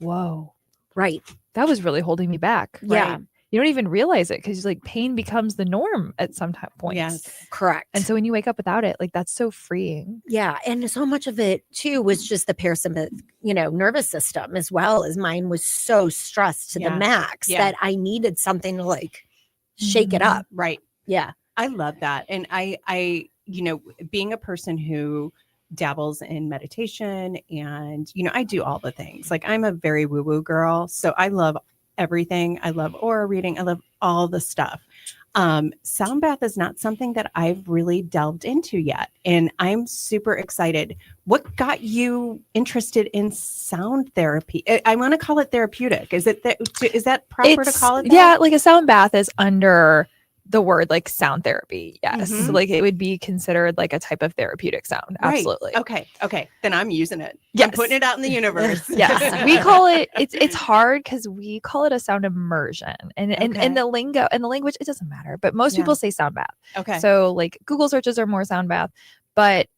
Whoa. Right. That was really holding me back. Yeah. Right? You don't even realize it because like pain becomes the norm at some points. Yes. Correct. And so when you wake up without it, like that's so freeing. Yeah. And so much of it too was just the parasympathetic, nervous system as well, as mine was so stressed to the max that I needed something to like shake it up. Right. Yeah. I love that. And I, being a person who dabbles in meditation and, I do all the things. Like I'm a very woo-woo girl. So I love everything. I love aura reading. I love all the stuff. Sound bath is not something that I've really delved into yet. And I'm super excited. What got you interested in sound therapy? I want to call it therapeutic. Is that proper to call it that? Yeah, like a sound bath is under the word like sound therapy. Yes. Mhm. Like it would be considered like a type of therapeutic sound. Right. Absolutely. Okay. Then I'm using it. Yes. I'm putting it out in the universe. Yes. We call it's hard because we call it a sound immersion. And the lingo and the language, it doesn't matter. But most people say sound bath. Okay. So like Google searches are more sound bath. But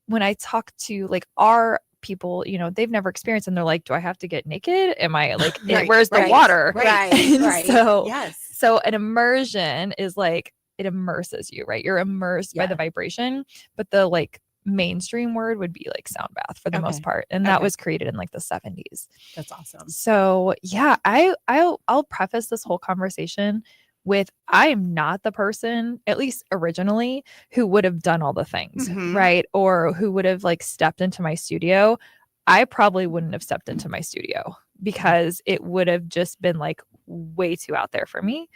when I talk to like our people, they've never experienced and they're like, do I have to get naked? Am I like, where's the water? Right. So yes. So an immersion is like it immerses you, right? You're immersed by the vibration, but the like mainstream word would be like sound bath for the most part, and that was created in like the 70s. That's awesome. So yeah, I'll preface this whole conversation with I am not the person, at least originally, who would have done all the things, right? Or who would have like stepped into my studio. I probably wouldn't have stepped into my studio because it would have just been like way too out there for me.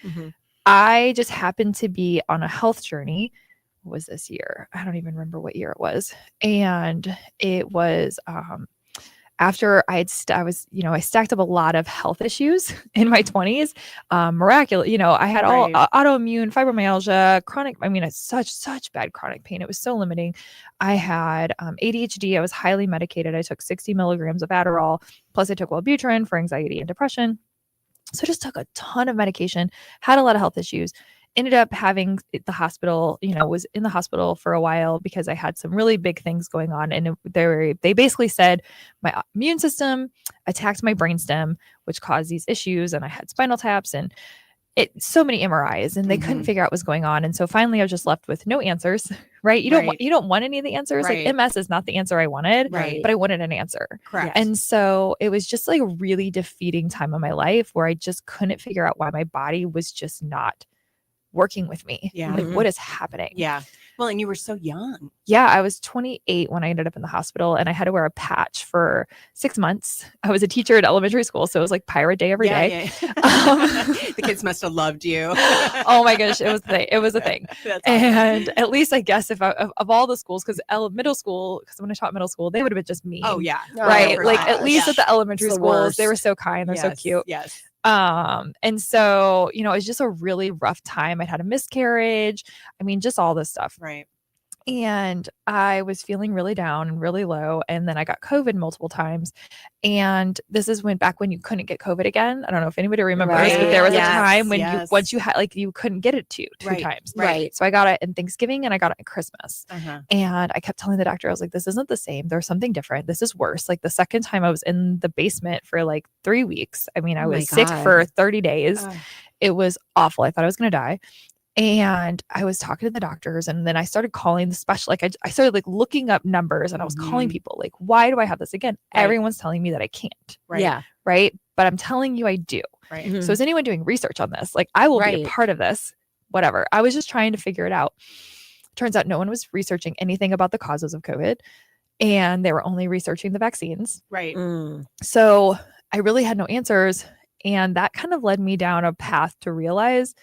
I just happened to be on a health journey. What was this year? I don't even remember what year it was. And it was after I stacked up a lot of health issues in my 20s. Miraculous, I had all autoimmune, fibromyalgia, chronic. I mean, it's such bad chronic pain. It was so limiting. I had ADHD. I was highly medicated. I took 60 milligrams of Adderall, plus I took Wellbutrin for anxiety and depression. So I just took a ton of medication, had a lot of health issues, ended up having the hospital, was in the hospital for a while because I had some really big things going on. And they basically said my immune system attacked my brainstem, which caused these issues. And I had spinal taps and so many MRIs and they couldn't figure out what's going on. And so finally I was just left with no answers, right? You don't want any of the answers. Like MS is not the answer I wanted, but I wanted an answer. Correct. And so it was just like a really defeating time of my life where I just couldn't figure out why my body was just not working with me. Yeah. Like what is happening? Yeah. Well, and you were so young. Yeah. I was 28 when I ended up in the hospital and I had to wear a patch for 6 months. I was a teacher at elementary school. So it was like pirate day every day. The kids must have loved you. Oh my gosh. It was a thing. That's awesome. And at least I guess of all the schools, because middle school, because when I taught middle school, they would have been just mean. Oh yeah. Right. Oh, Like gosh. at least at the elementary It's the schools, worst. they were so kind. They're so cute. Yes. And so, it was just a really rough time. I'd had a miscarriage. I mean, just all this stuff. Right. And I was feeling really down and really low. And then I got COVID multiple times. And this is back when you couldn't get COVID again. I don't know if anybody remembers, but there was a time when once you had, like, you couldn't get it two times. Right. So I got it in Thanksgiving and I got it at Christmas. And I kept telling the doctor, I was like, this isn't the same. There's something different. This is worse. Like the second time I was in the basement for like 3 weeks. I mean, I was sick for 30 days. It was awful. I thought I was going to die. And I was talking to the doctors and then I started calling the special, like I started like looking up numbers and I was calling people like, why do I have this again? Everyone's telling me that I can't. Right. Yeah. Right. But I'm telling you, I do. Right. So is anyone doing research on this? Like I will be a part of this, whatever. I was just trying to figure it out. Turns out no one was researching anything about the causes of COVID and they were only researching the vaccines. Right. So I really had no answers. And that kind of led me down a path to realize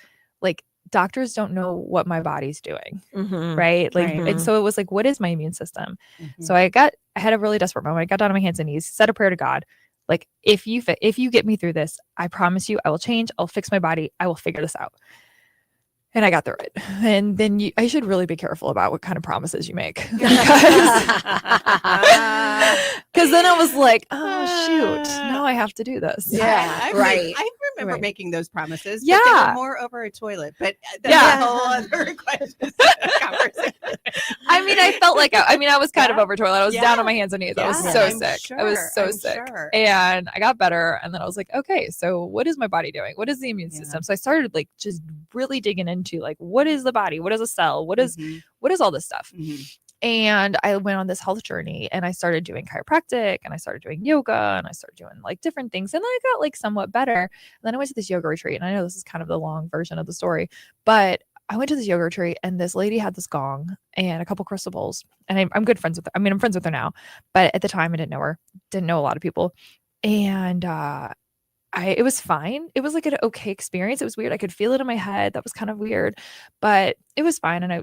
like, doctors don't know what my body's doing. Right. Like, and so it was like, what is my immune system? So I had a really desperate moment. I got down on my hands and knees, said a prayer to God. Like, if you get me through this, I promise you, I will change. I'll fix my body. I will figure this out. And I got through it. And then I should really be careful about what kind of promises you make. Because then I was like, oh, shoot, now I have to do this. Yeah, I remember making those promises. Yeah. But they were more over a toilet. But that's a whole other conversation. I mean, I felt like I was kind of over toilet. I was down on my hands and knees. I was so I'm sick. Sure, I was so sick. Sure. And I got better. And then I was like, okay, so what is my body doing? What is the immune system? So I started like just really digging into like, what is the body? What is a cell? What is all this stuff? And I went on this health journey and I started doing chiropractic and I started doing yoga and I started doing like different things. And then I got like somewhat better. And then I went to this yoga retreat. And I know this is kind of the long version of the story, but I went to this yoga retreat and this lady had this gong and a couple crystal bowls. And I'm good friends with her. I mean, I'm friends with her now, but at the time I didn't know her, didn't know a lot of people. And it was fine. It was like an okay experience. It was weird. I could feel it in my head. That was kind of weird, but it was fine. And I,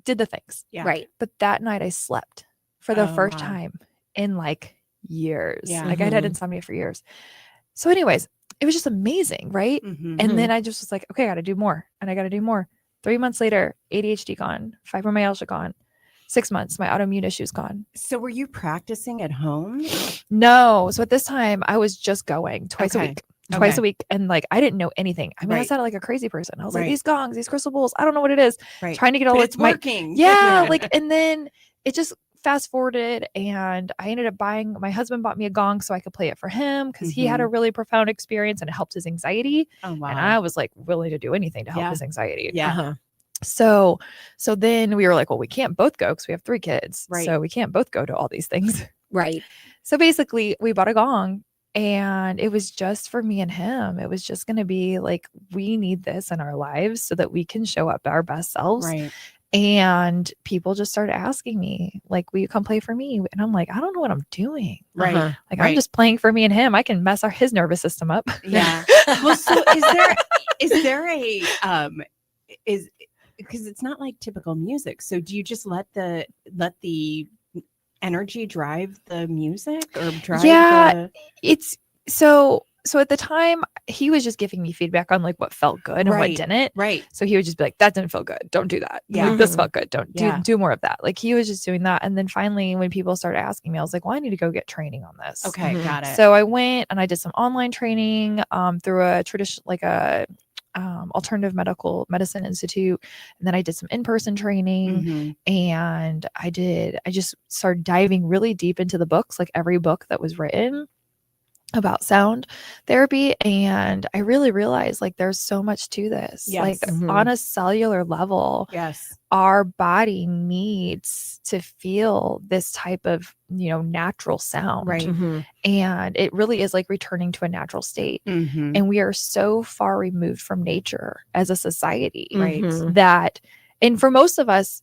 did the things. Yeah. Right. But that night I slept for the first time in like years. Yeah. Like I'd had insomnia for years. So anyways, it was just amazing. Right. And then I just was like, okay, I got to do more and I got to do more. 3 months later, ADHD gone, fibromyalgia gone. 6 months, my autoimmune issue's gone. So were you practicing at home? No. So at this time I was just going twice a week. Twice a week. And like, I didn't know anything. I mean, I sounded like a crazy person. I was like, these gongs, these crystal bowls, I don't know what it is. Trying to get all it's working. Yeah. Like, and then it just fast forwarded and I ended up my husband bought me a gong so I could play it for him because he had a really profound experience and it helped his anxiety. Oh, wow. And I was like willing to do anything to help his anxiety. Yeah. So then we were like, well, we can't both go because we have 3 kids. Right. So we can't both go to all these things. Right. So basically we bought a gong. And it was just for me and him. It was just going to be like, we need this in our lives so that we can show up our best selves. Right. And people just started asking me, like, will you come play for me? And I'm like, I don't know what I'm doing. Right. Like, I'm just playing for me and him. I can mess his nervous system up. Yeah. Well, so is there a, because it's not like typical music. So do you just let the energy drive the music or drive it's so at the time he was just giving me feedback on like what felt good and what didn't. Right. So he would just be like, that didn't feel good, don't do that. Yeah. Like, this felt good, don't do more of that. Like he was just doing that. And then finally when people started asking me, I was like, well, I need to go get training on this. Okay. Got it. So I went and I did some online training through a tradition, like a alternative medicine institute. And then I did some in-person training and I just started diving really deep into the books, like every book that was written about sound therapy. And I really realized like there's so much to this. Like on a cellular level, our body needs to feel this type of, natural sound. Right. And it really is like returning to a natural state. And we are so far removed from nature as a society, that, and for most of us,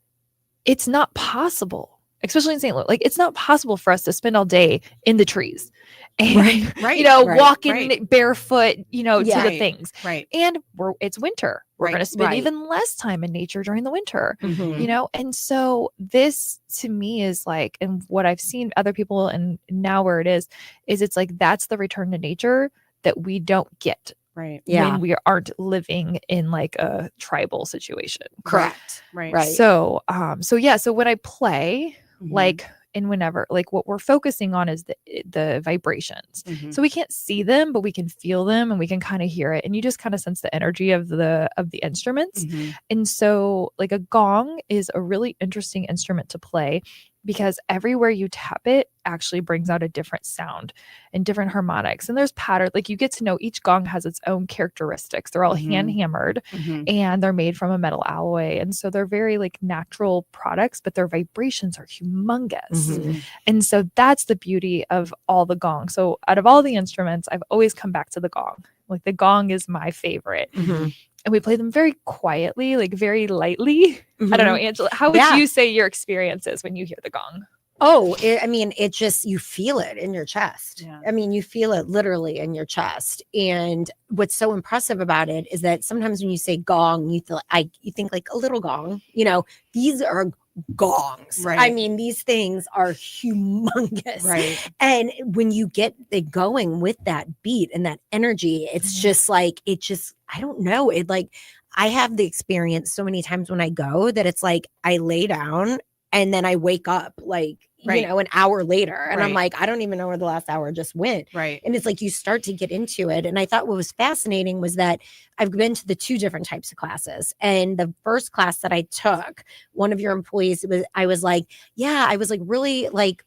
it's not possible, especially in St. Louis. Like it's not possible for us to spend all day in the trees and, walking barefoot, to the things. Right. And it's winter. We're going to spend even less time in nature during the winter, and so this to me is like, and what I've seen other people and now where it is it's like, that's the return to nature that we don't get. Right. Yeah. When we aren't living in like a tribal situation. Correct. Right. So, so when I play, like, and whenever, like what we're focusing on is the vibrations. So we can't see them, but we can feel them and we can kind of hear it. And you just kind of sense the energy of the instruments. And so like a gong is a really interesting instrument to play because everywhere you tap it actually brings out a different sound and different harmonics. And there's patterns, like you get to know each gong has its own characteristics. They're all hand hammered and they're made from a metal alloy. And so they're very like natural products, but their vibrations are humongous. And so that's the beauty of all the gongs. So out of all the instruments, I've always come back to the gong. Like the gong is my favorite. And we play them very quietly, like very lightly. I don't know, Angela, how would you say your experience is when you hear the gong? Oh, it just, you feel it in your chest. Yeah. I mean, you feel it literally in your chest. And what's so impressive about it is that sometimes when you say gong, you think like a little gong, these are gongs. Right. I mean, these things are humongous. Right. And when you get it going with that beat and that energy, it's just like, I don't know. It like, I have the experience so many times when I go that it's like, I lay down and then I wake up like, you know, an hour later. And I'm Right. like, I don't even know where the last hour just went. Right. And it's like you start to get into it. And I thought what was fascinating was that I've been to the 2 different types of classes. And the first class that I took, one of your employees I was like, really like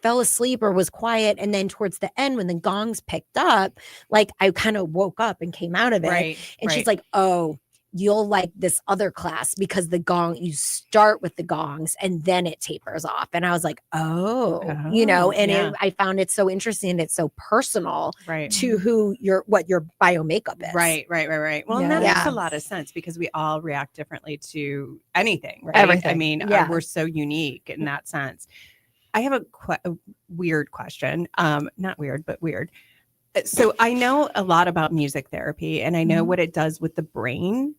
fell asleep or was quiet. And then towards the end, when the gongs picked up, like I kind of woke up and came out of it. Right. And she's like, oh, you'll like this other class because you start with the gongs and then it tapers off. And I was like, you know, and I found it so interesting. It's so personal to what your bio makeup is. Right. Well, and that makes a lot of sense because we all react differently to anything, right? Everything. I mean, we're so unique in that sense. I have a weird question. Not weird, but weird. So I know a lot about music therapy and I know what it does with the brain.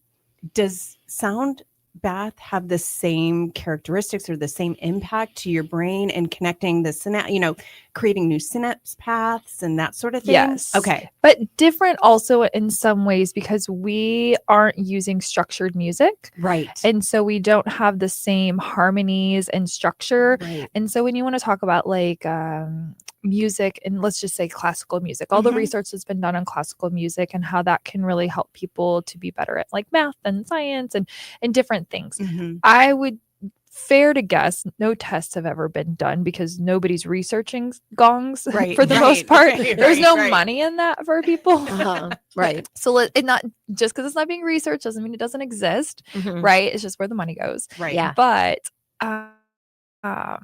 Does sound bath have the same characteristics or the same impact to your brain and connecting the synapse, creating new synapse paths and that sort of thing? Yes. Okay. But different also in some ways because we aren't using structured music. Right. And so we don't have the same harmonies and structure. Right. And so when you want to talk about like music and let's just say classical music, all the research that's been done on classical music and how that can really help people to be better at like math and science and different things. I would fair to guess no tests have ever been done because nobody's researching gongs for the most part. There's no money in that for people. Right. So it not just because it's not being researched doesn't mean it doesn't exist. Right. It's just where the money goes. Right. Yeah. But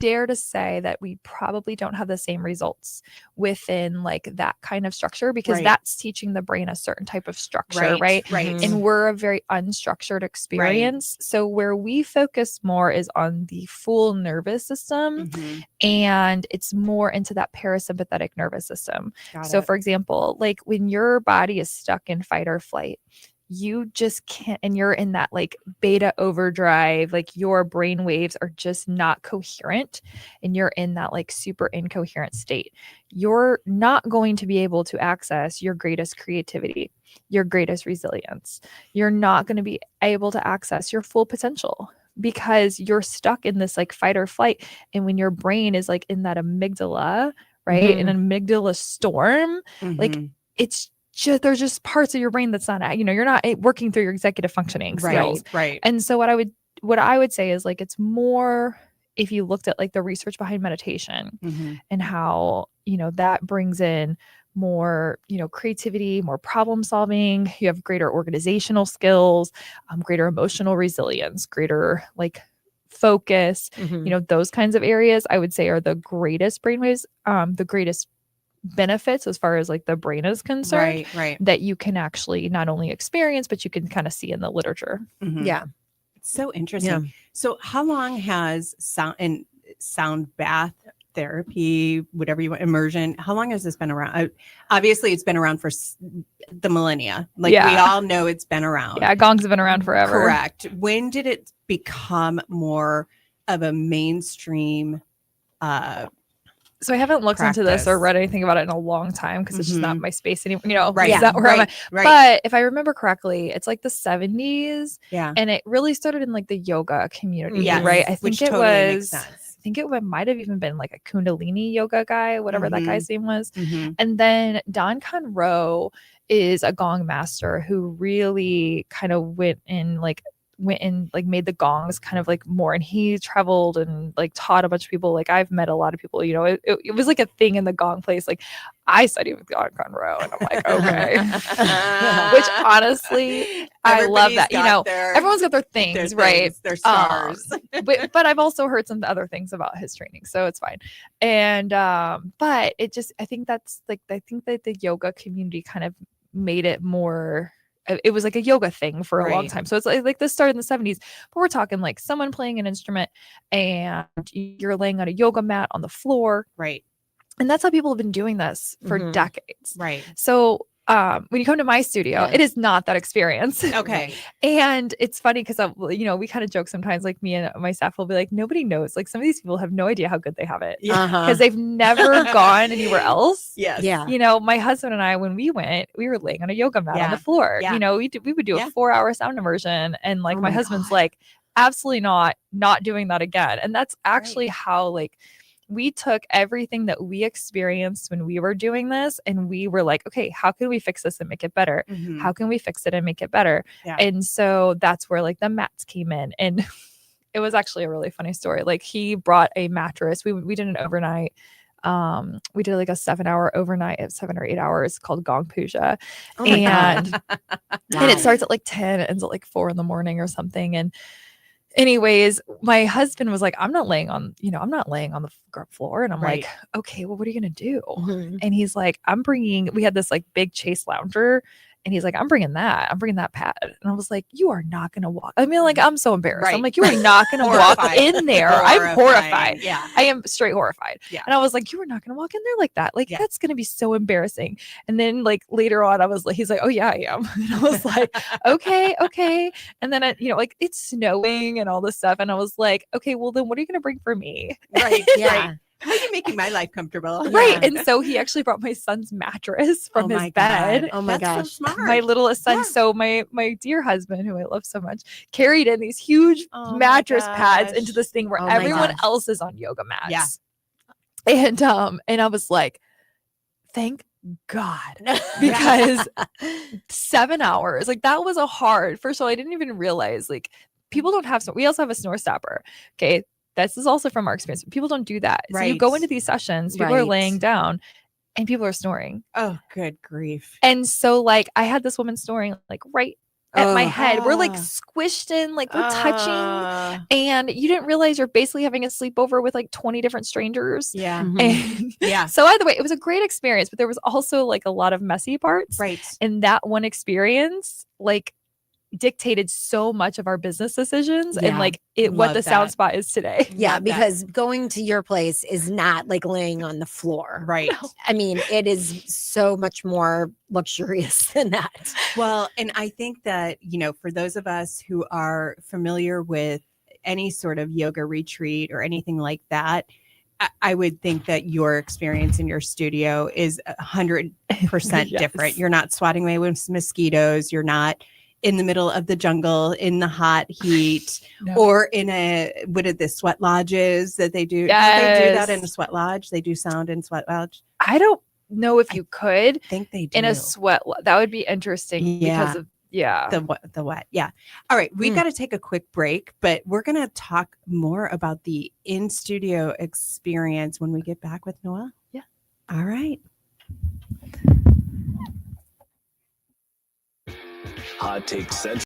dare to say that we probably don't have the same results within like that kind of structure because that's teaching the brain a certain type of structure, right? And we're a very unstructured experience. So where we focus more is on the full nervous system and it's more into that parasympathetic nervous system. So for example, like when your body is stuck in fight or flight, you just can't, and you're in that like beta overdrive, like your brain waves are just not coherent and you're in that like super incoherent state. You're not going to be able to access your greatest creativity, your greatest resilience. You're not going to be able to access your full potential because you're stuck in this like fight or flight. And when your brain is like in that amygdala, right, in an amygdala storm, like it's there's just parts of your brain that's not, you're not working through your executive functioning skills. Right. And so what I would say is like, it's more, if you looked at like the research behind meditation and how, that brings in more, creativity, more problem solving, you have greater organizational skills, greater emotional resilience, greater like focus, those kinds of areas I would say are the greatest brainwaves, the greatest benefits as far as like the brain is concerned, that you can actually not only experience but you can kind of see in the literature. It's so interesting. So how long has sound bath therapy, whatever you want, immersion, how long has this been around? Obviously it's been around for the millennia, like we all know it's been around. Gongs have been around forever. Correct. When did it become more of a mainstream so I haven't looked into this or read anything about it in a long time because it's just not my space anymore. It's not where I'm at. But if I remember correctly, it's like the 70s. And it really started in like the yoga community, right? I think it was. I think it might have even been like a Kundalini yoga guy, whatever that guy's name was. And then Don Conroe is a gong master who really kind of went and made the gongs kind of like more, and he traveled and like taught a bunch of people. Like I've met a lot of people, it was like a thing in the gong place. Like I studied with Don Conroe and I'm like, okay. Which honestly, I love that. Everyone's got their things, right? Their stars. But I've also heard some other things about his training, so it's fine. And but it just, I think that the yoga community kind of made it more, it was like a yoga thing for a long time. So it's like this started in the 70s, but we're talking like someone playing an instrument and you're laying on a yoga mat on the floor. Right. And that's how people have been doing this for decades. Right. So when you come to my studio, it is not that experience. Okay. And it's funny because, we kind of joke sometimes, like me and my staff will be like, nobody knows. Like some of these people have no idea how good they have it because they've never gone anywhere else. Yes. Yeah. My husband and I, when we went, we were laying on a yoga mat on the floor. We would do a 4-hour sound immersion. And like my husband's like, absolutely not doing that again. And that's actually how like we took everything that we experienced when we were doing this and we were like, okay, how can we fix this and make it better? How can we fix it and make it better? Yeah. And so that's where like the mats came in. And it was actually a really funny story. Like he brought a mattress. We did an overnight. We did like a 7-hour overnight at 7 or 8 hours called Gong Puja. Oh my and God. and it starts at like 10, it ends at like 4 in the morning or something. And anyways, my husband was like, I'm not laying on the floor. And I'm like, okay, well, what are you going to do? And he's like, we had this like big Chase lounger. And he's like, I'm bringing that pad. And I was like, you are not going to walk. I mean, like, I'm so embarrassed. I'm like, you are not going to walk in there. I'm horrified. Yeah. I am straight horrified. Yeah. And I was like, you are not going to walk in there like that. Like, that's going to be so embarrassing. And then like later on, I was like, he's like, oh yeah, I am. And I was like, okay. And then, like it's snowing and all this stuff. And I was like, okay, well then what are you going to bring for me? Right. Yeah. How are you making my life comfortable? Right. And so he actually brought my son's mattress from his bed. God. Oh my That's so gosh. smart. My littlest son. Yeah. So my dear husband, who I love so much, carried in these huge mattress pads into this thing where Oh my everyone gosh. else is on yoga mats. Yeah. And I was like, thank God, because 7 hours, like that was a hard. First of all, I didn't even realize like people don't have. We also have a snore stopper. Okay, this is also from our experience. People don't do that. So you go into these sessions, people are laying down, and people are snoring. Oh, good grief! And so like I had this woman snoring like right at my head. We're like squished in, like we're touching, and you didn't realize you're basically having a sleepover with like 20 different strangers. Yeah. And so either way, it was a great experience, but there was also like a lot of messy parts. Right. And that one experience like dictated so much of our business decisions and like what the sound spot is today. Yeah, because going to your place is not like laying on the floor. Right. No. I mean, it is so much more luxurious than that. Well, and I think that, for those of us who are familiar with any sort of yoga retreat or anything like that, I would think that your experience in your studio is 100% different. You're not swatting away with mosquitoes. You're not in the middle of the jungle in the hot heat or in the sweat lodges that they do. Yes. Do they do that in a sweat lodge? They do sound in sweat lodge. I don't know if you could. I think they do. In a sweat. That would be interesting because of the wet. Yeah. All right. We've got to take a quick break, but we're going to talk more about the in-studio experience when we get back with Noelle. Yeah. All right. Hot Take Central.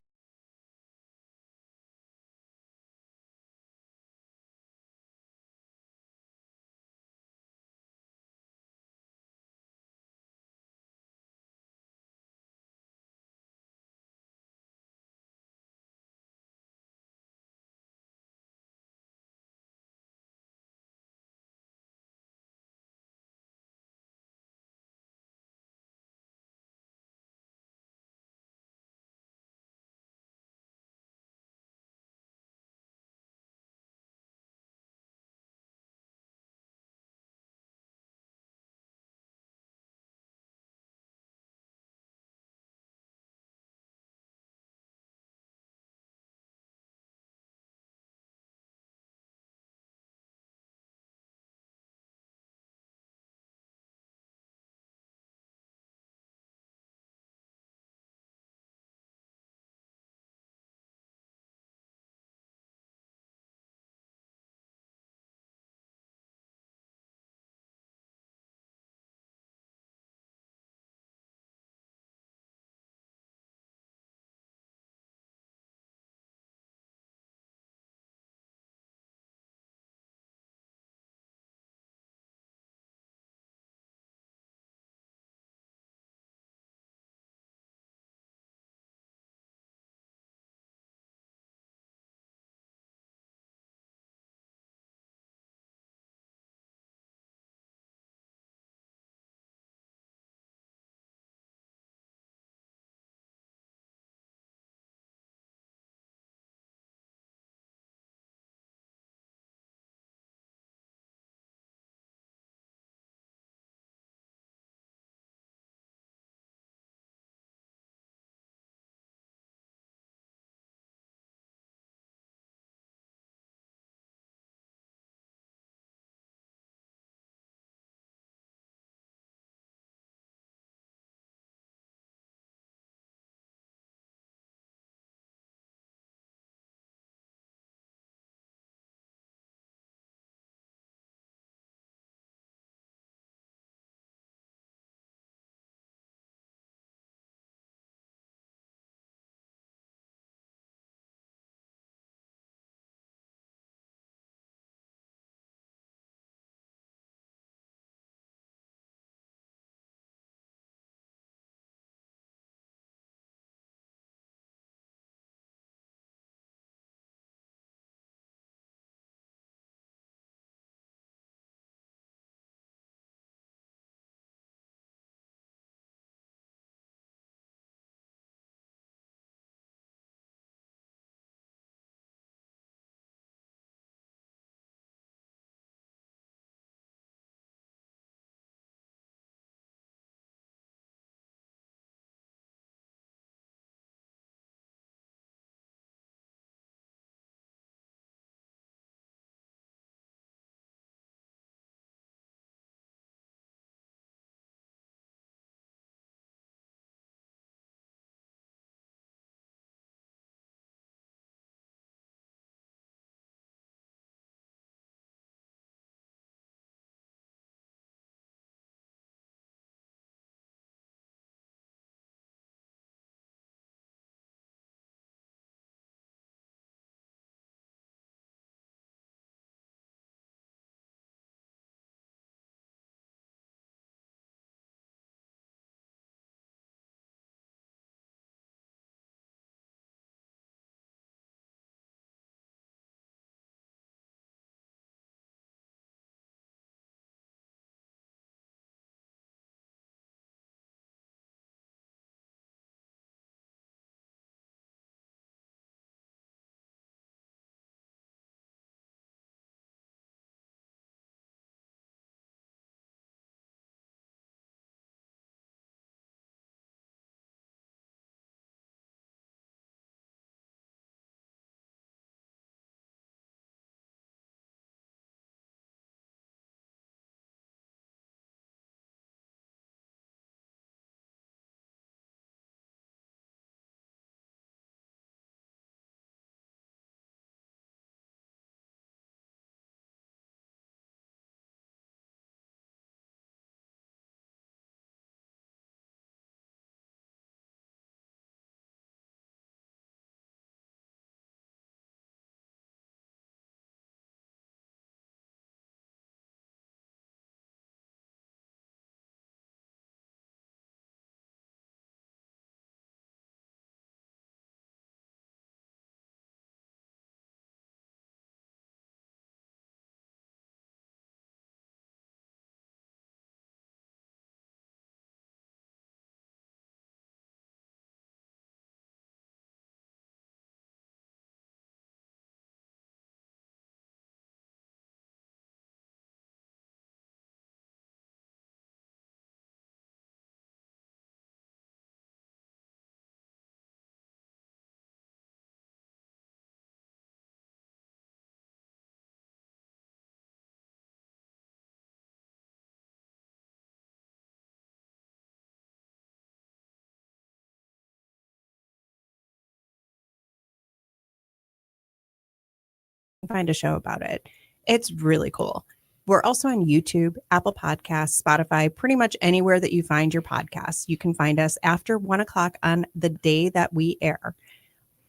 find a show about it. It's really cool. We're also on YouTube, Apple Podcasts, Spotify, pretty much anywhere that you find your podcasts. You can find us after 1:00 on the day that we air.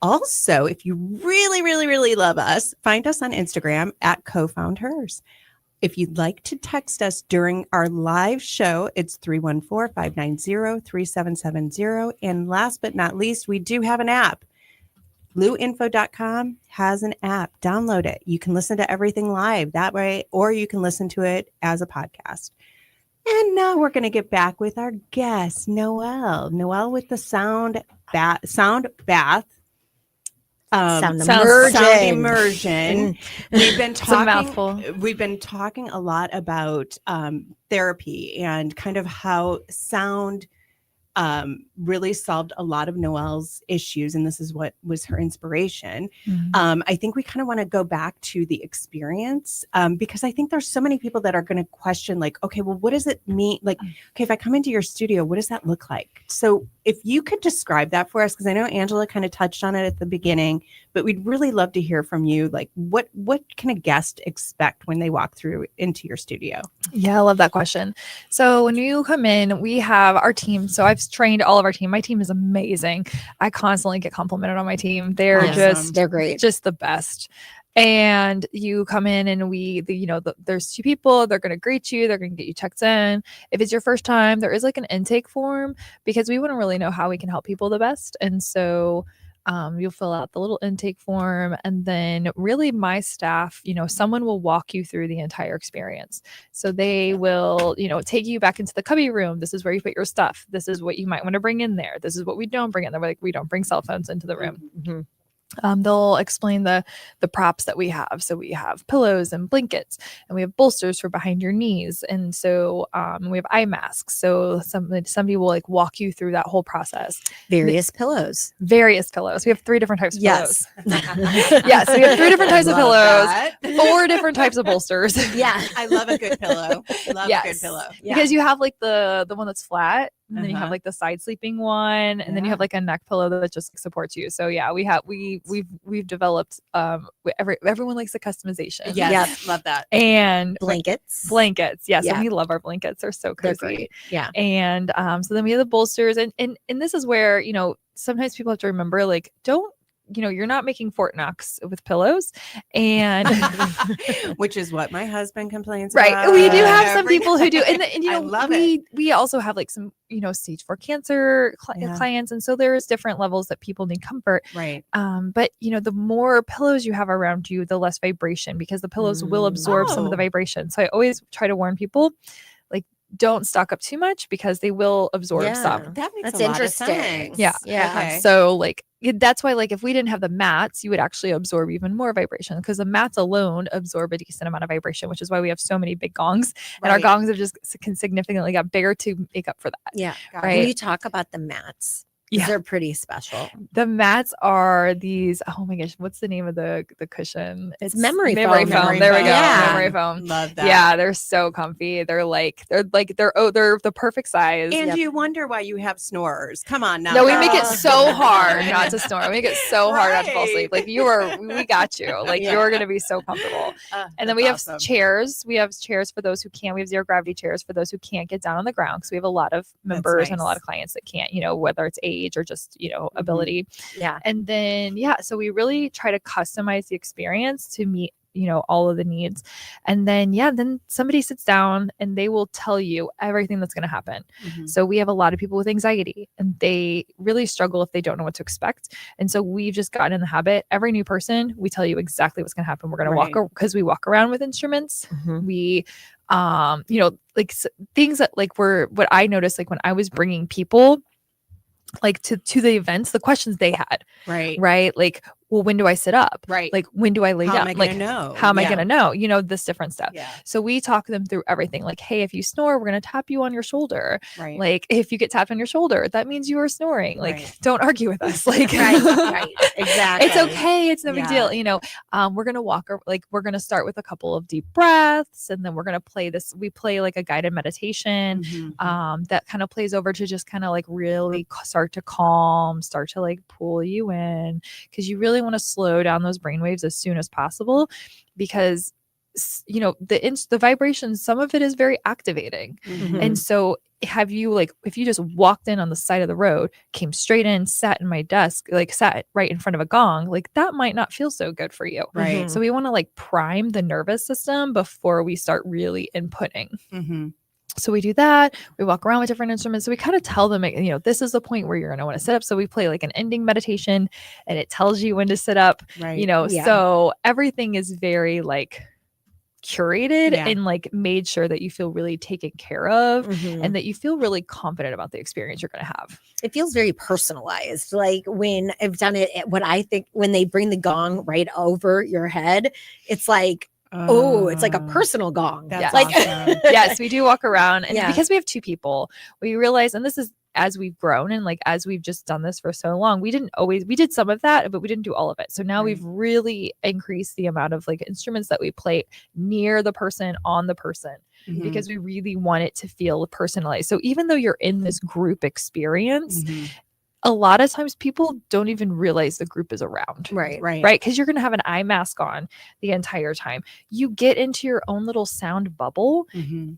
Also, if you really, really, really love us, find us on Instagram at CoFoundHers. If you'd like to text us during our live show, it's 314-590-3770. And last but not least, we do have an app. BlueInfo.com has an app. Download it. You can listen to everything live that way, or you can listen to it as a podcast. And now we're going to get back with our guest, Noelle. Noelle with the sound bath. Sound immersion. We've been talking. We've been talking a lot about therapy and kind of how sound really solved a lot of Noelle's issues, and this is what was her inspiration. I think we kind of want to go back to the experience because I think there's so many people that are going to question, like, okay, well, what does it mean? Like, okay, if I come into your studio, what does that look like? So if you could describe that for us, because I know Angela kind of touched on it at the beginning, but we'd really love to hear from you. Like, what can a guest expect when they walk through into your studio? Yeah, I love that question. So when you come in, we have our team. So I've trained all of our team. My team is amazing. I constantly get complimented on my team. They're they're great. Just the best. And you come in and there's two people, they're going to greet you. They're going to get you checked in. If it's your first time, there is like an intake form because we want to really know how we can help people the best. And so you'll fill out the little intake form, and then really my staff, someone will walk you through the entire experience. So they will, take you back into the cubby room. This is where you put your stuff. This is what you might want to bring in there. This is what we don't bring in there. Like, we don't bring cell phones into the room. Mm-hmm. They'll explain the props that we have. So we have pillows and blankets, and we have bolsters for behind your knees. And so we have eye masks. So somebody will like walk you through that whole process. Various pillows. We have 3 different types of pillows. Yes. So we have 3 different types of pillows, 4 different types of bolsters. Yeah. I love a good pillow. A good pillow. Because you have like the one that's flat, and then you have like the side sleeping one, and then you have like a neck pillow that just supports you. So yeah, we've developed everyone likes the customization. Yes, love that. And blankets. Yes, and we love our blankets. They're so cozy. Yeah. And so then we have the bolsters, and this is where sometimes people have to remember, like, don't. You're not making Fort Knox with pillows, and which is what my husband complains right. about. We do have some people who do, and I love it. We also have like some stage 4 cancer clients, and so there's different levels that people need comfort. Right. But the more pillows you have around you, the less vibration, because the pillows will absorb some of the vibration. So I always try to warn people, like, don't stock up too much because they will absorb some. That makes That's a lot interesting. of sense. Yeah. Okay. So like that's why, like, if we didn't have the mats, you would actually absorb even more vibration, because the mats alone absorb a decent amount of vibration, which is why we have so many big gongs, and our gongs have just significantly got bigger to make up for that. Yeah. Right. When you talk about the mats, they're pretty special. The mats are these, oh my gosh, what's the name of the cushion? It's memory foam. There we go. Yeah. Memory foam. Love that. Yeah, they're so comfy. They're the perfect size. And you wonder why you have snorers. Come on now. No, we make it so hard not to snore. We make it so hard not to fall asleep. Like, we got you. Like, you're going to be so comfortable. And then we have chairs. We have chairs for those who can't. We have zero gravity chairs for those who can't get down on the ground, because we have a lot of members and a lot of clients that can't, whether it's age or just, ability. Yeah. And then, so we really try to customize the experience to meet, all of the needs. And then, then somebody sits down and they will tell you everything that's going to happen. Mm-hmm. So we have a lot of people with anxiety, and they really struggle if they don't know what to expect. And so we've just gotten in the habit. Every new person, we tell you exactly what's going to happen. We're going to walk, because we walk around with instruments. Mm-hmm. We, like things that what I noticed, like when I was bringing people like to the events, the questions they had, right? Like, well, when do I sit up? Right. Like, when do I lay down? How am I going to know? How am I going to know? This different stuff. Yeah. So we talk them through everything. Like, hey, if you snore, we're going to tap you on your sholdr. Right. Like, if you get tapped on your shoulder, that means you are snoring. Like, don't argue with us. Like, right. Exactly. It's okay. It's no big deal. We're going to we're going to start with a couple of deep breaths, and then we're going to play this. We play like a guided meditation that kind of plays over to just kind of like really start to calm, start to like pull you in, because you really really want to slow down those brain waves as soon as possible, because the vibrations, some of it is very activating. And so have you, like, if you just walked in on the side of the road, came straight in, sat in my desk, like sat right in front of a gong, like that might not feel so good for you. Right. So we want to like prime the nervous system before we start really inputting. So we do that. We walk around with different instruments. So we kind of tell them, this is the point where you're going to want to sit up. So we play like an ending meditation, and it tells you when to sit up, Right. So everything is very like curated and like made sure that you feel really taken care of and that you feel really confident about the experience you're going to have. It feels very personalized. Like when I've done it, what I think when they bring the gong right over your head, it's like, it's like a personal gong. That's like, awesome. Yes, we do walk around, and Yeah. because we have two people, we realize, and this is as we've grown and like as we've just done this for so long, we did some of that, but we didn't do all of it. So now we've really increased the amount of like instruments that we play near the person, on the person, because we really want it to feel personalized. So even though you're in this group experience, a lot of times people don't even realize the group is around. Right. Because you're going to have an eye mask on the entire time. You get into your own little sound bubble,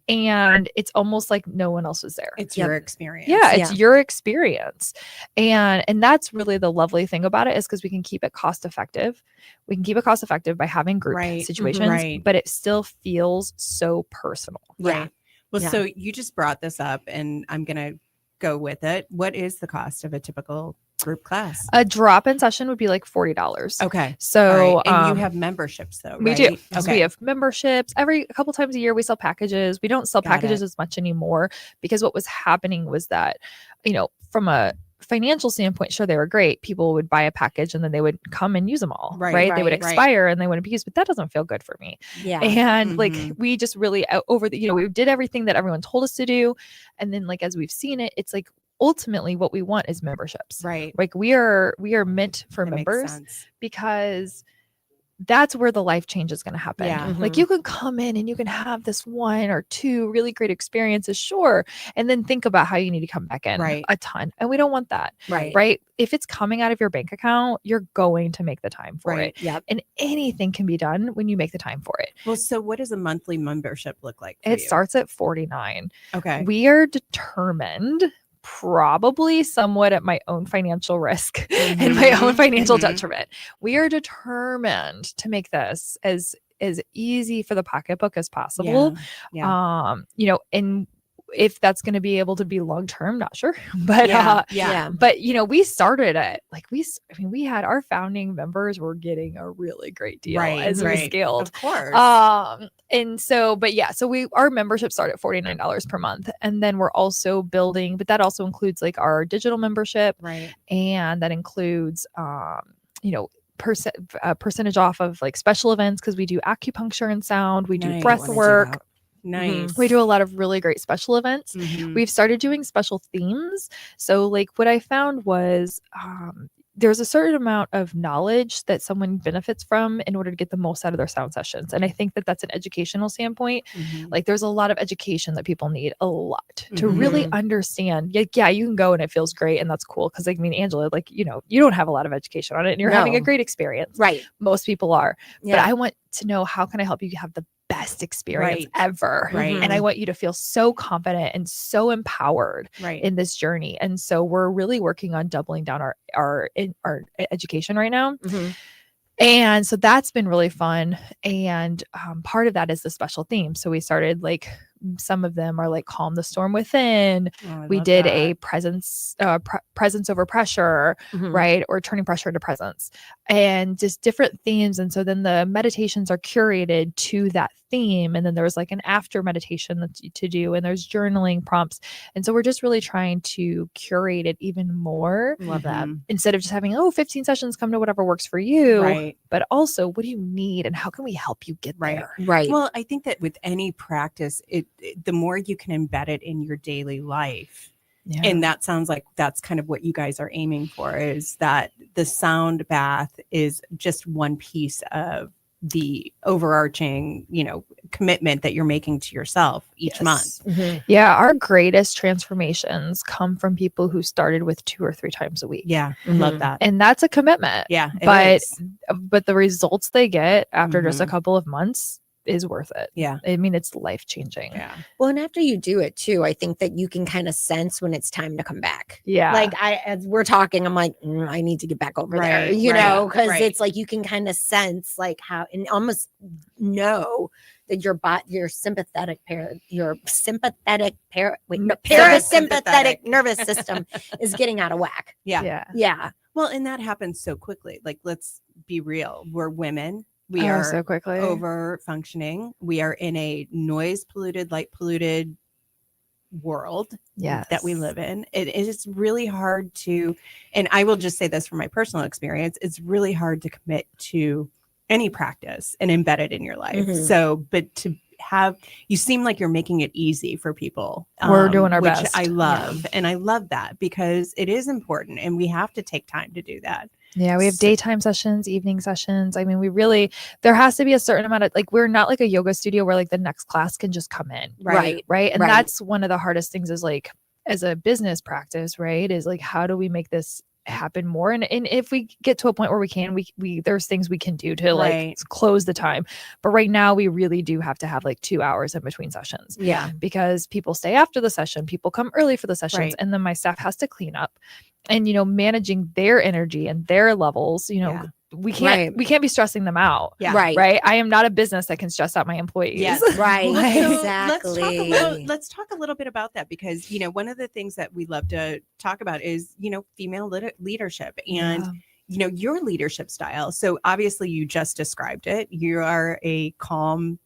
and it's almost like no one else is there. It's your experience. Yeah, it's your experience. And that's really the lovely thing about it, is because we can keep it cost effective. We can keep it cost effective by having group situations, but it still feels so personal. Right. Well, so you just brought this up, and I'm going to go with it. What is the cost of a typical group class? A drop-in session would be like $40. Okay. So and you have memberships though, right? We do. Okay. So we have memberships. A couple times a year we sell packages. We don't sell packages as much anymore, because what was happening was that, from a financial standpoint, sure, they were great. People would buy a package and then they would come and use them all. Right. They would expire and they wouldn't be used, but that doesn't feel good for me. Yeah. And like, we just really we did everything that everyone told us to do. And then like, as we've seen it, it's like, ultimately what we want is memberships. Right. Like we are meant for members, because that's where the life change is going to happen. Yeah. Like you can come in and you can have this 1 or 2 really great experiences, sure, and then think about how you need to come back in a ton. And we don't want that. Right. If it's coming out of your bank account, you're going to make the time for it. Yep. And anything can be done when you make the time for it. Well, so what does a monthly membership look like for It you? starts at $49. Okay. We are determined, probably somewhat at my own financial risk and my own financial detriment. We are determined to make this as easy for the pocketbook as possible. Yeah. And if that's going to be able to be long term, not sure. But but we started at like we had our founding members were getting a really great deal as we scaled. Of course. And so, but yeah, so our membership started at $49 per month. And then we're also building, but that also includes like our digital membership. Right. And that includes percentage off of like special events, because we do acupuncture and sound, we do breath work. Nice. We do a lot of really great special events. We've started doing special themes. So like what I found was there's a certain amount of knowledge that someone benefits from in order to get the most out of their sound sessions. And I think that that's an educational standpoint. Like there's a lot of education that people need, a lot, to really understand. Yeah, you can go and it feels great and that's cool. Cause like, Angela, like, you don't have a lot of education on it and you're having a great experience. Right. Most people are. But I want to know, how can I help you have the best experience ever? And I want you to feel so confident and so empowered in this journey. And so we're really working on doubling down our education right now. And so that's been really fun. And part of that is the special theme. So we started like, some of them are like Calm the Storm Within. We did a presence over pressure, right? Or turning pressure into presence, and just different themes. And so then the meditations are curated to that theme. And then there's like an after meditation to do, and there's journaling prompts. And so we're just really trying to curate it even more. Love that. Instead of just having, 15 sessions, come to whatever works for you. Right. But also, what do you need and how can we help you get there? Right. Well, I think that with any practice, the more you can embed it in your daily life. Yeah. And that sounds like that's kind of what you guys are aiming for, is that the sound bath is just one piece of the overarching, commitment that you're making to yourself each month. Yeah, our greatest transformations come from people who started with 2 or 3 times a week. Yeah, love that. And that's a commitment. Yeah, but the results they get after just a couple of months is worth it. Yeah. I mean, it's life-changing. Yeah. Well, and after you do it too, I think that you can kind of sense when it's time to come back. Yeah. Like as we're talking, I'm like, I need to get back over there, know, because it's like you can kind of sense like how, and almost know that your sympathetic parasympathetic nervous system is getting out of whack. Yeah. Well, and that happens so quickly. Like, let's be real. We're women. We are so quickly over functioning. We are in a noise polluted, light polluted world that we live in. It is really hard to, and I will just say this from my personal experience, it's really hard to commit to any practice and embed it in your life. So, but to have, you seem like you're making it easy for people. We're doing our which best. I love. And I love that because it is important and we have to take time to do that. Yeah, we have daytime sessions, evening sessions. I mean, there has to be a certain amount of, like, we're not like a yoga studio where like the next class can just come in. Right. And that's one of the hardest things is like, as a business practice, right, is like, how do we make this happen more? And if we get to a point where we can, we there's things we can do to like close the time. But right now we really do have to have like 2 hours in between sessions. Yeah. Because people stay after the session, people come early for the sessions, and then my staff has to clean up. And, managing their energy and their levels, we can't be stressing them out. Yeah. Right. I am not a business that can stress out my employees. Yes. Right. So Exactly. Let's talk a little bit about that because, one of the things that we love to talk about is, female leadership and, your leadership style. So obviously you just described it. You are a calm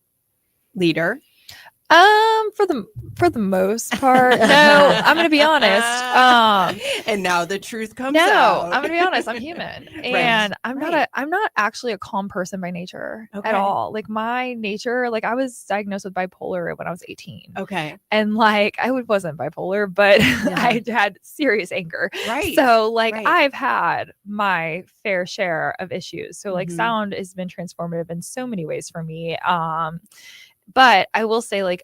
leader. For the most part, no, I'm going to be honest. And now the truth comes out. I'm going to be honest. I'm human and I'm not actually a calm person by nature at all. Like my nature, like I was diagnosed with bipolar when I was 18. Okay. And like, I wasn't bipolar, but I had serious anger. Right. So like I've had my fair share of issues. So like sound has been transformative in so many ways for me. But I will say, like,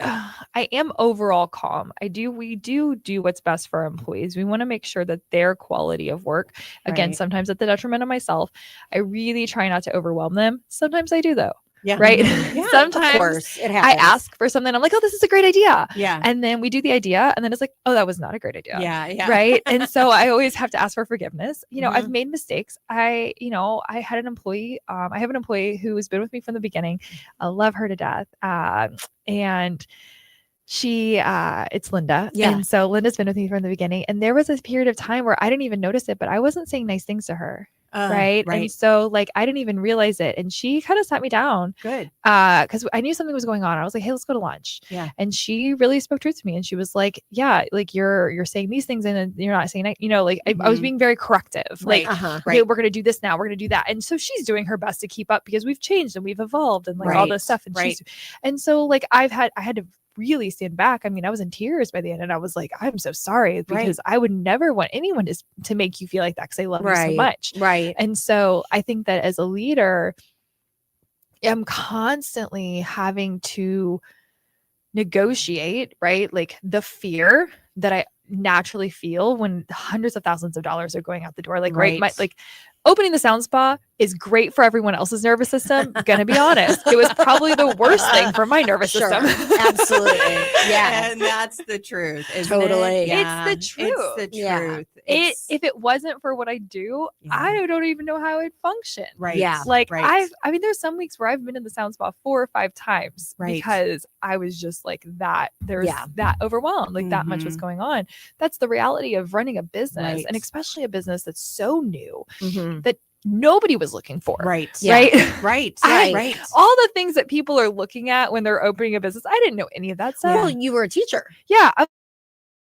I am overall calm. We do what's best for our employees. We want to make sure that their quality of work, again, sometimes at the detriment of myself, I really try not to overwhelm them. Sometimes I do though. Yeah. Right. Yeah, Sometimes of course, it happens. I ask for something. I'm like, oh, this is a great idea. Yeah. And then we do the idea. And then it's like, oh, that was not a great idea. Yeah. Yeah. Right. And so I always have to ask for forgiveness. I've made mistakes. I had an employee. I have an employee who has been with me from the beginning. I love her to death. And she it's Linda. Yeah. And so Linda's been with me from the beginning. And there was a period of time where I didn't even notice it, but I wasn't saying nice things to her. Right. And so like I didn't even realize it. And she kind of sat me down. Good. Because I knew something was going on. I was like, hey, let's go to lunch. Yeah. And she really spoke truth to me. And she was like, yeah, like you're saying these things and you're not saying that, like I was being very corrective. Like, okay, we're gonna do this now. We're gonna do that. And so she's doing her best to keep up because we've changed and we've evolved and like all this stuff. And so like I had to really stand back. I mean, I was in tears by the end and I was like, I'm so sorry because I would never want anyone to make you feel like that because I love you so much. Right. And so I think that as a leader, I'm constantly having to negotiate, right? Like the fear that I naturally feel when hundreds of thousands of dollars are going out the door. Like, like opening the sound spa is great for everyone else's nervous system. Gonna be honest. It was probably the worst thing for my nervous system. Absolutely. Yeah. And that's the truth. Totally. Yeah. It's the truth. It's the Yeah. truth. If it wasn't for what I do, I don't even know how I'd function. Right. Yeah. Like I mean, there's some weeks where I've been in the sound spa 4 or 5 times because I was just like that. There's that overwhelmed, like that much was going on. That's the reality of running a business and especially a business that's so new that nobody was looking for. Right. Right. All the things that people are looking at when they're opening a business. I didn't know any of that stuff. Well, you were a teacher. Yeah.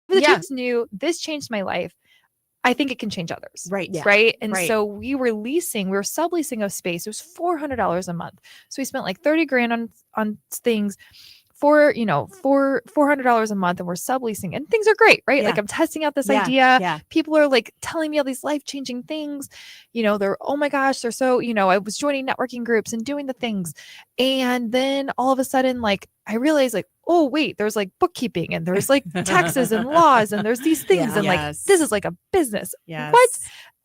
The kids knew this changed my life. I think it can change others. Right. Yeah. Right. And so we were subleasing a space. It was $400 a month. So we spent like 30 grand on things for $400 a month and we're subleasing and things are great, right? Yeah. Like I'm testing out this Yeah. idea. Yeah. People are like telling me all these life-changing things. They're, oh my gosh, they're so, I was joining networking groups and doing the things. And then all of a sudden, like I realized like, oh wait, there's like bookkeeping and there's like taxes and laws and there's these things. Yeah. And like, this is like a business. Yes. What?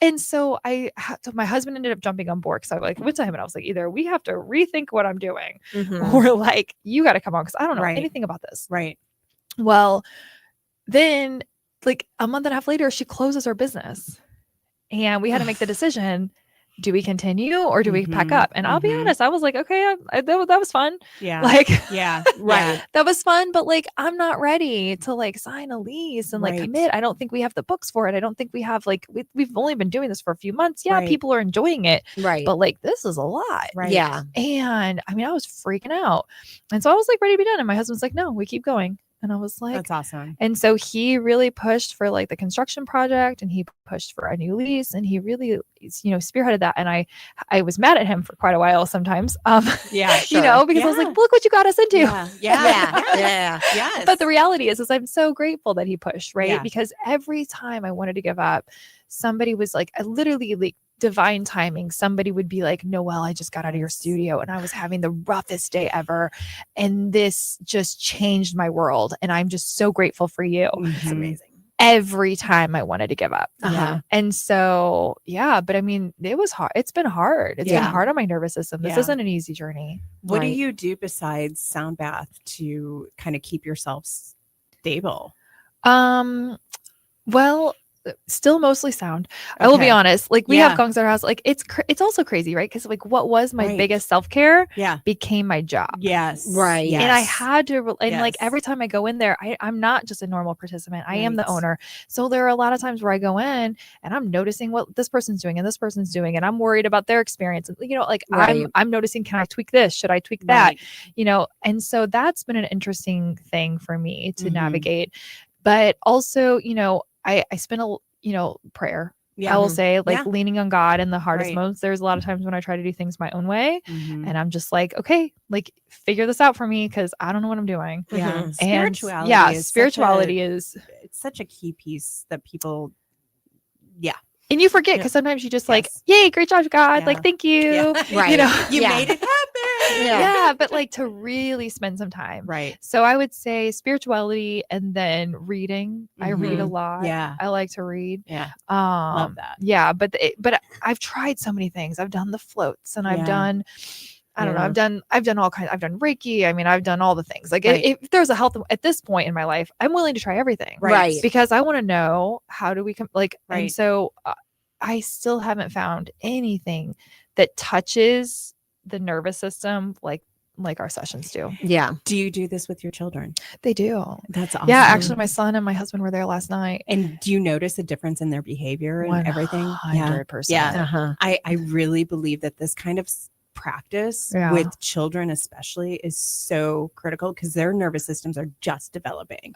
And so so my husband ended up jumping on board because I like went to him and I was like, either we have to rethink what I'm doing or like, you got to come on because I don't know anything about this. Right. Well, then like a month and a half later, she closes her business and we had to make the decision. Do we continue or do we pack up? And I'll be honest, I was like, okay, that was fun. Yeah. Like, yeah. Right. that was fun. But like, I'm not ready to like sign a lease and like commit. I don't think we have the books for it. I don't think we have like, we've only been doing this for a few months. Yeah. People are enjoying it. Right. But like, this is a lot. Right. Yeah. And I mean, I was freaking out. And so I was like ready to be done. And my husband's like, no, we keep going. And I was like, that's awesome. And so he really pushed for like the construction project and he pushed for a new lease and he really, spearheaded that. And I was mad at him for quite a while sometimes. Yeah. Sure. Because I was like, look what you got us into. Yeah. Yeah. Yes. But the reality is I'm so grateful that he pushed, right? Yeah. Because every time I wanted to give up, somebody was like, I literally like divine timing. Somebody would be like, Noelle, I just got out of your studio and I was having the roughest day ever. And this just changed my world. And I'm just so grateful for you. It's amazing. Every time I wanted to give up. And so, but I mean, it was hard. It's been hard. It's been hard on my nervous system. This isn't an easy journey. What do you do besides sound bath to kind of keep yourself stable? Well, still mostly sound. I will be honest. Like we have gongs at our house. Like it's also crazy, right? Because like what was my biggest self-care became my job. Yes. Right. And I had to, and like every time I go in there, I'm not just a normal participant. I am the owner. So there are a lot of times where I go in and I'm noticing what this person's doing and this person's doing, and I'm worried about their experience. And like I'm noticing, can I tweak this? Should I tweak that? And so that's been an interesting thing for me to navigate. But also, I spend prayer. I will say leaning on God in the hardest moments. There's a lot of times when I try to do things my own way and I'm just like, okay, like figure this out for me because I don't know what I'm doing. Yeah. And Spirituality is it's such a key piece that people and you forget because sometimes you just like, yay, great job, God. Like, thank you. Right. You made it happen. Yeah. But like to really spend some time. Right. So I would say spirituality and then reading. I read a lot. Yeah. I like to read. Yeah. Love that. Yeah. But I've tried so many things. I've done the floats and I've done, I don't know. I've done all kinds. I've done Reiki. I mean, I've done all the things. Like if there's a health at this point in my life, I'm willing to try everything. Right. Because I want to know how do we come and so I still haven't found anything that touches the nervous system like our sessions do. Yeah. Do you do this with your children? They do. That's awesome. Yeah. Actually, my son and my husband were there last night. And do you notice a difference in their behavior and everything? 100%. Yeah. I really believe that this kind of practice with children especially is so critical because their nervous systems are just developing.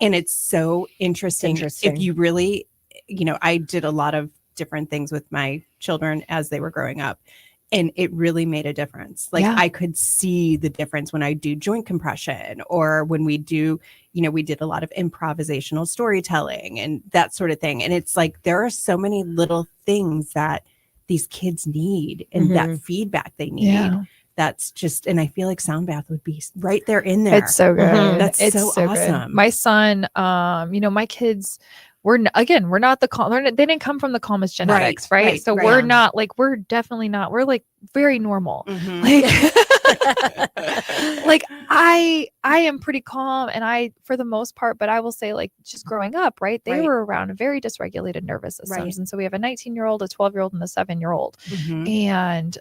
And it's so interesting. If you really, I did a lot of different things with my children as they were growing up. And it really made a difference. Like I could see the difference when I do joint compression or when we do, we did a lot of improvisational storytelling and that sort of thing. And it's like, there are so many little things that these kids need and that feedback they need. Yeah. That's just, and I feel like sound bath would be right there in there. It's so good. That's so awesome. Good. My son, my kids, we're not the they didn't come from the calmest genetics, right? So we're not like, we're definitely not, we're like very normal. Like I am pretty calm and for the most part, but I will say like just growing up, right? They were around very dysregulated nervous systems. And so we have a 19-year-old, a 12-year-old and a 7-year-old. And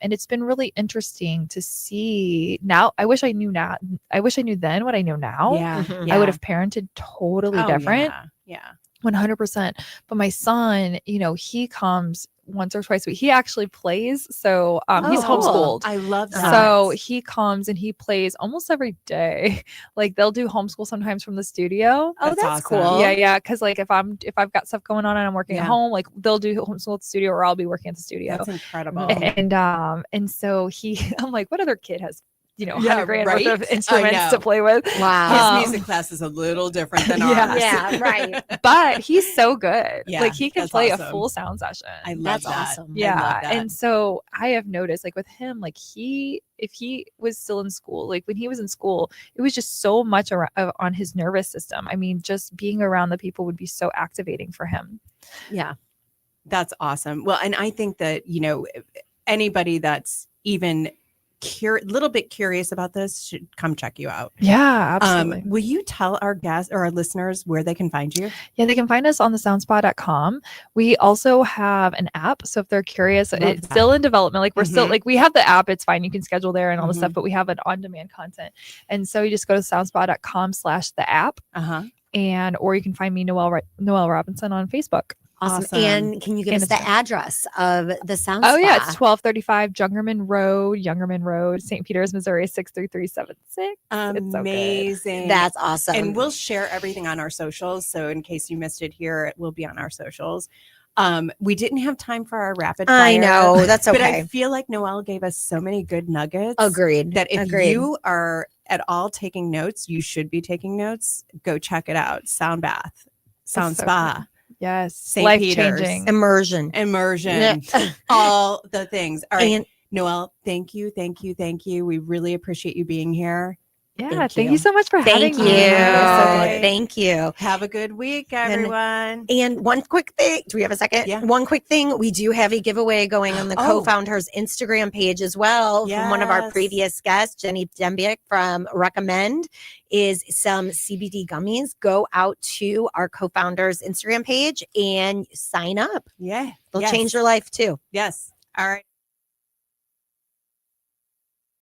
it's been really interesting to see now. I wish I knew then what I know now. I would have parented totally different. Yeah. 100%. But my son, he comes once or twice a week. He actually plays. So he's homeschooled. I love that. So he comes and he plays almost every day. Like they'll do homeschool sometimes from the studio. Oh, that's awesome. cool. Yeah. Cause like if I've got stuff going on and I'm working at home, like they'll do homeschool at the studio or I'll be working at the studio. That's incredible. And so I'm like, what other kid has $100 grand right? worth of I instruments to know. play with. Wow. His music class is a little different than Yeah. ours. Yeah, right. But he's so good. Yeah, Like he can that's play awesome. a full sound session. I love That's that. awesome. I Yeah. love that. And so I have noticed like with him, like if he was still in school, like when he was in school, it was just so much on his nervous system. I mean, just being around the people would be so activating for him. Yeah. That's awesome. Well, and I think that, anybody that's even little bit curious about this should come check you out. Yeah, absolutely. Will you tell our guests or our listeners where they can find you? Yeah, they can find us on thesoundspa.com. We also have an app. So if they're curious, it's still in development. Like we're still like we have the app, it's fine. You can schedule there and all the stuff, but we have an on-demand content. And so you just go to soundspa.com/the app. Or you can find me Noelle Robinson on Facebook. Awesome. And can you give us the address of the Sound Spa? Oh, yeah. It's 1235 Jungerman Road, St. Peters, Missouri, 63376. Amazing. That's awesome. And we'll share everything on our socials. So in case you missed it here, it will be on our socials. We didn't have time for our rapid fire. I know. That's okay. But I feel like Noelle gave us so many good nuggets. Agreed. That if you are at all taking notes, you should be taking notes. Go check it out. Sound Bath, Sound Spa. Cool. Yes. St. Life-changing. Immersion. All the things. All right. And Noelle, thank you. We really appreciate you being here. Yeah. Thank you so much for having me. Thank you. Have a good week, everyone. And one quick thing. Do we have a second? Yeah. One quick thing. We do have a giveaway going on the Co-Founders Instagram page as well. From one of our previous guests, Jenny Dembiak from Recommend, is some CBD gummies. Go out to our Co-Founders Instagram page and sign up. Yeah. They'll change your life too. Yes. All right.